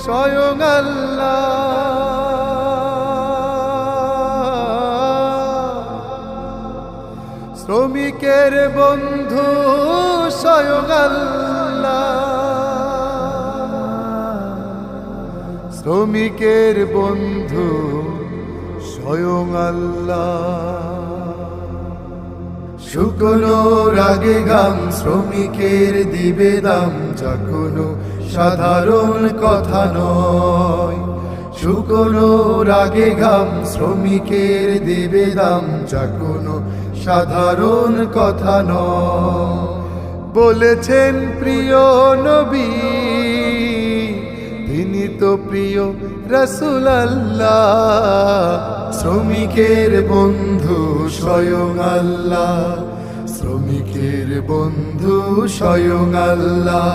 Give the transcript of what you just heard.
স্বয়ং আল্লাহ। শ্রমিকের বন্ধু স্বয়ং আল্লাহ, শ্রমিকের বন্ধু স্বয়ং আল্লাহ। শুকনোর আগে ঘাম শ্রমিকের দিবে দাম, যা কোনো সাধারণ কথা নয়। শুকনোর আগে ঘাম শ্রমিকের দিবে দাম, যা কোনো সাধারণ কথা নয়। বলেছেন প্রিয় নবী, তিনি তো প্রিয় রাসূল আল্লাহ। শ্রমিকের বন্ধু স্বয়ং আল্লাহ, শ্রমিকের বন্ধু স্বয়ং আল্লাহ।